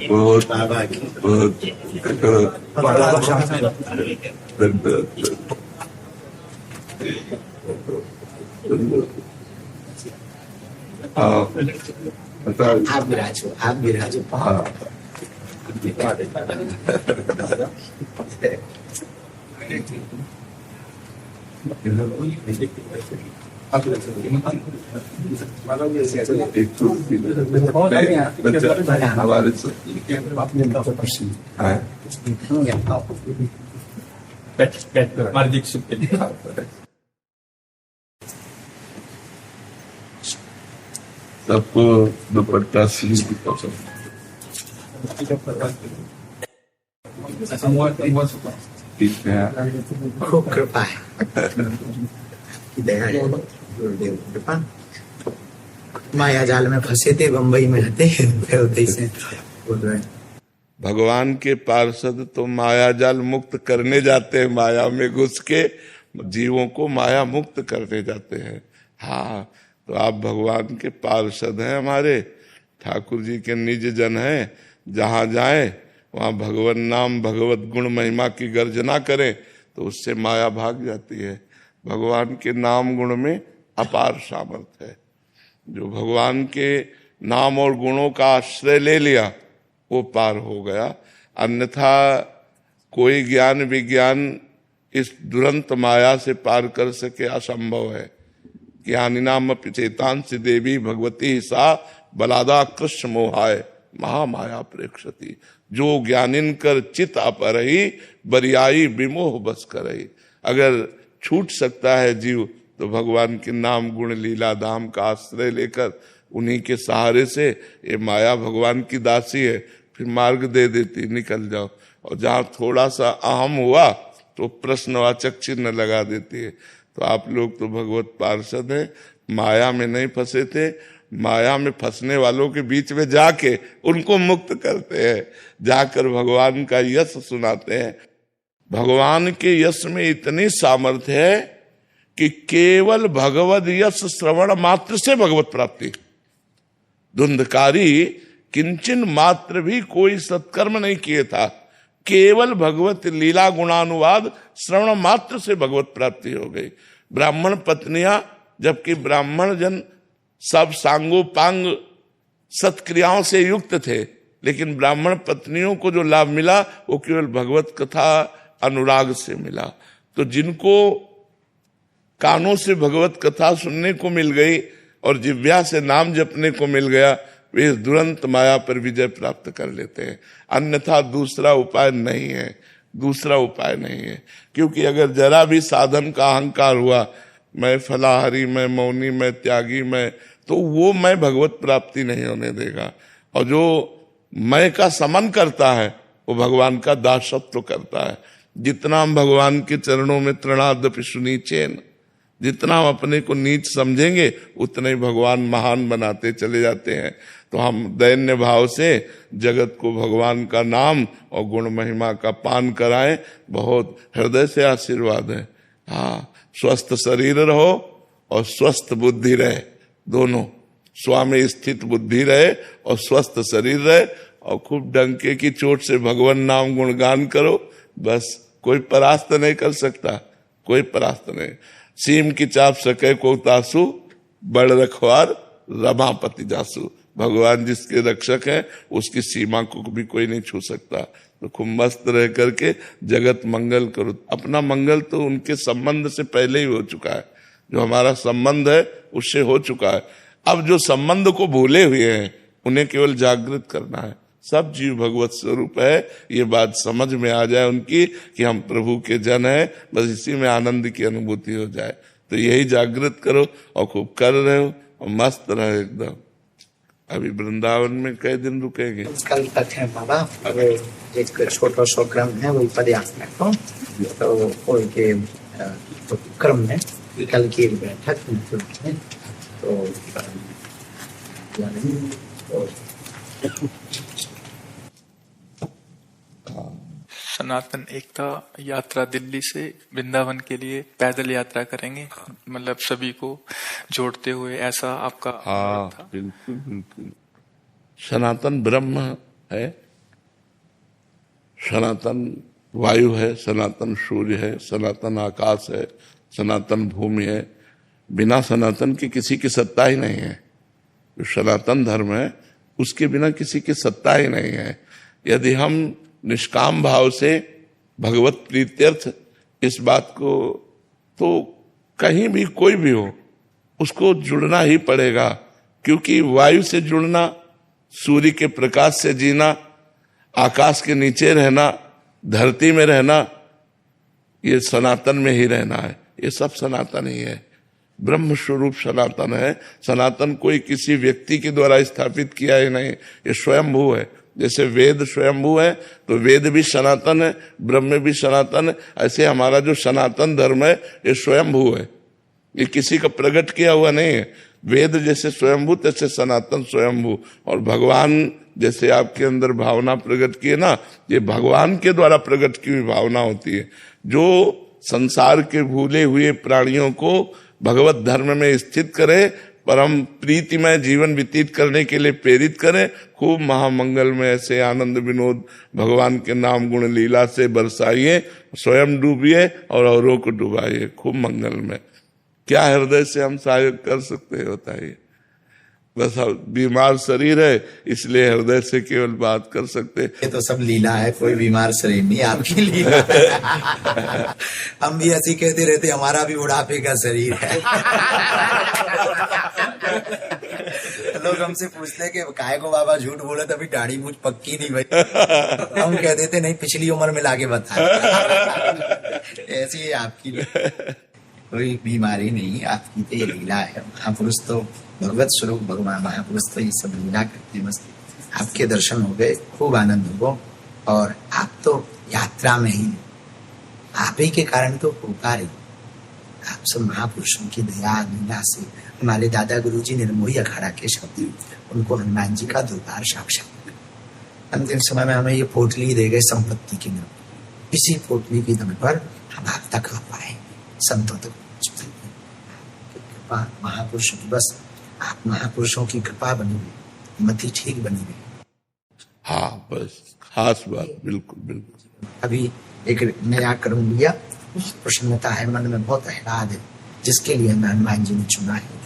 बहुत आप विराजो। हाँ सबको दुपट्टा सिल की पसंद। खूब कृपा है, दया है गुरुदेव कृपा। माया जाल में फंसे थे, बम्बई में रहते से बोल रहे हैं। भगवान के पार्षद तो माया जाल मुक्त करने जाते हैं, माया में घुस के जीवों को माया मुक्त करने जाते हैं। हाँ, तो आप भगवान के पार्षद हैं, हमारे ठाकुर जी के निज जन हैं। जहाँ जाए वहाँ भगवान नाम भगवत गुण महिमा की गर्जना करें तो उससे माया भाग जाती है। भगवान के नाम गुण में अपार सामर्थ्य है। जो भगवान के नाम और गुणों का आश्रय ले लिया वो पार हो गया, अन्यथा कोई ज्ञान विज्ञान इस दुरंत माया से पार कर सके असंभव है। ज्ञानिनाम चेतांसी देवी भगवती सा बलादा कृष्ण मोहाय महामाया प्रेक्षति। जो ज्ञानिन कर चित अपरही बरियाई विमोह बस करही। अगर छूट सकता है जीव तो भगवान के नाम गुण लीला धाम का आश्रय लेकर उन्हीं के सहारे से, ये माया भगवान की दासी है, फिर मार्ग दे देती, निकल जाओ। और जहाँ थोड़ा सा अहम हुआ तो प्रश्नवाचक चिन्ह लगा देती है। तो आप लोग तो भगवत पार्षद हैं, माया में नहीं फंसे थे, माया में फंसने वालों के बीच में जाके उनको मुक्त करते हैं, जाकर भगवान का यश सुनाते हैं। भगवान के यश में इतनी सामर्थ्य है कि केवल भगवद यश श्रवण मात्र से भगवत प्राप्ति। धुंधकारी किंचन मात्र भी कोई सत्कर्म नहीं किए था, केवल भगवत लीला गुणानुवाद श्रवण मात्र से भगवत प्राप्ति हो गई। ब्राह्मण पत्नियां, जबकि ब्राह्मण जन सब सांगोपांग सत्क्रियाओं से युक्त थे, लेकिन ब्राह्मण पत्नियों को जो लाभ मिला वो केवल भगवत कथा अनुराग से मिला। तो जिनको कानों से भगवत कथा सुनने को मिल गई और जिह्वा से नाम जपने को मिल गया, वे इस दुरंत माया पर विजय प्राप्त कर लेते हैं। अन्यथा दूसरा उपाय नहीं है, दूसरा उपाय नहीं है। क्योंकि अगर जरा भी साधन का अहंकार हुआ, मैं फलाहारी, मैं मौनी, मैं त्यागी, मैं, तो वो मैं भगवत प्राप्ति नहीं होने देगा। और जो मैं का समन करता है वो भगवान का दासत्व करता है। जितना हम भगवान के चरणों में तृणादपि सुनीचेन, जितना हम अपने को नीच समझेंगे उतना ही भगवान महान बनाते चले जाते हैं। तो हम दैन्य भाव से जगत को भगवान का नाम और गुण महिमा का पान कराएं, बहुत हृदय से आशीर्वाद है। हाँ, स्वस्थ शरीर रहो और स्वस्थ बुद्धि रहे, दोनों। स्वामी स्थित बुद्धि रहे और स्वस्थ शरीर रहे, और खूब डंके की चोट से भगवान नाम गुणगान करो, बस। कोई परास्त नहीं कर सकता, कोई परास्त नहीं। सीम की चाप सके को तासु, बड़ रखवार रमापति जासु। भगवान जिसके रक्षक हैं उसकी सीमा को भी कोई नहीं छू सकता। तो खूब मस्त रह करके जगत मंगल करो। अपना मंगल तो उनके संबंध से पहले ही हो चुका है, जो हमारा संबंध है उससे हो चुका है। अब जो संबंध को भूले हुए हैं उन्हें केवल जागृत करना है। सब जीव भगवत स्वरूप है, ये बात समझ में आ जाए उनकी कि हम प्रभु के जन हैं, बस इसी में आनंद की अनुभूति हो जाए। तो यही जागृत करो और खूब कर रहे हो और मस्त रहे एकदम। अभी वृंदावन में कई दिन रुकेंगे? कल तक है बाबा, एक छोटा सा क्रम है वही पर्याप्त है। तो कोई के क्रम में कल की बैठक में तो सनातन एकता यात्रा दिल्ली से वृंदावन के लिए पैदल यात्रा करेंगे, मतलब सभी को जोड़ते हुए, ऐसा आपका? हाँ, बिल्कुल बिल्कुल। सनातन ब्रह्म है, सनातन वायु है, सनातन सूर्य है, सनातन आकाश है, सनातन भूमि है। बिना सनातन के किसी की सत्ता ही नहीं है। जो सनातन धर्म है उसके बिना किसी की सत्ता ही नहीं है। यदि हम निष्काम भाव से भगवत प्रीत्यर्थ इस बात को, तो कहीं भी कोई भी हो उसको जुड़ना ही पड़ेगा, क्योंकि वायु से जुड़ना, सूर्य के प्रकाश से जीना, आकाश के नीचे रहना, धरती में रहना, ये सनातन में ही रहना है। ये सब सनातन ही है। ब्रह्म स्वरूप सनातन है। सनातन कोई किसी व्यक्ति के द्वारा स्थापित किया ही नहीं, ये स्वयंभू है। जैसे वेद स्वयंभू है तो वेद भी सनातन है, ब्रह्म भी सनातन है। ऐसे हमारा जो सनातन धर्म है ये स्वयंभू है, ये किसी का प्रकट किया हुआ नहीं है। वेद जैसे स्वयंभू तैसे सनातन स्वयंभू। और भगवान जैसे आपके अंदर भावना प्रकट की है ना, ये भगवान के द्वारा प्रकट की हुई भावना होती है, जो संसार के भूले हुए प्राणियों को भगवत धर्म में स्थित करे, परम प्रीतिमय जीवन व्यतीत करने के लिए प्रेरित करे। खूब महामंगल में ऐसे आनंद विनोद भगवान के नाम गुण लीला से बरसाइए, स्वयं डूबिए और औरों को डुबाइए खूब मंगल में। क्या हृदय से हम सहयोग कर सकते हैं बताइए? बस बीमार शरीर है इसलिए हृदय से केवल बात कर सकते। ये तो सब लीला है, कोई बीमार शरीर नहीं, आपकी लीला है। हम भी ऐसी कहते रहते हमारा भी बुढ़ापे का शरीर है। लोग हमसे पूछते हैं कि काहे को बाबा झूठ बोले, तभी दाढ़ी मूछ पक्की नहीं भाई। हम कह देते नहीं, पिछली उम्र में लाके बता। ऐसी है आपकी, कोई बीमारी नहीं, आपकी तो ये लीला है। महापुरुष तो भगवत स्वरूप भगवान महापुरुष तो ये सब लीला करते मस्त। आपके दर्शन हो गए, खूब आनंद हो, और आप तो यात्रा में ही, आप ही के कारण तो होगा रही। आप सब महापुरुषों की दया लीला से, हमारे दादा गुरुजी निर्मोही अखाड़ा के शब्द, उनको हनुमान जी का दरबार साक्षात। अंतिम समय में हमें ये पोटली दे गए संपत्ति की नाम, इसी पोटली की दम पर हम आप तक आ पाए, संतों तक कृपा महापुरुषों की, बस आप महापुरुषों की कृपा बनी हुई, मति ठीक बनी हुई। हाँ बस खास बात, बिल्कुल बिल्कुल। अभी एक नया कर्म लिया, प्रसन्नता है, मन में बहुत आह्लाद है, जिसके लिए मैं हनुमान जी ने चुना है।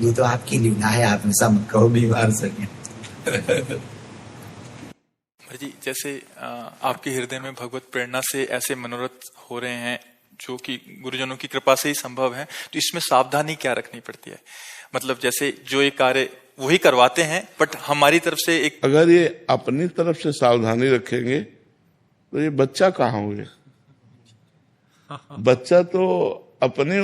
ये तो आपकी लीला है, आप ऐसा मत कहो बीमार सके। जी, जैसे आपके हृदय में भगवत प्रेरणा से ऐसे मनोरथ हो रहे हैं जो कि गुरुजनों की कृपा से ही संभव है, तो इसमें सावधानी क्या रखनी पड़ती है? मतलब जैसे जो ये कार्य वही करवाते हैं, बट हमारी तरफ से एक, अगर ये अपनी तरफ से सावधानी रखेंगे तो ये बच्चा कहाँ हुए? बच्चा तो अपने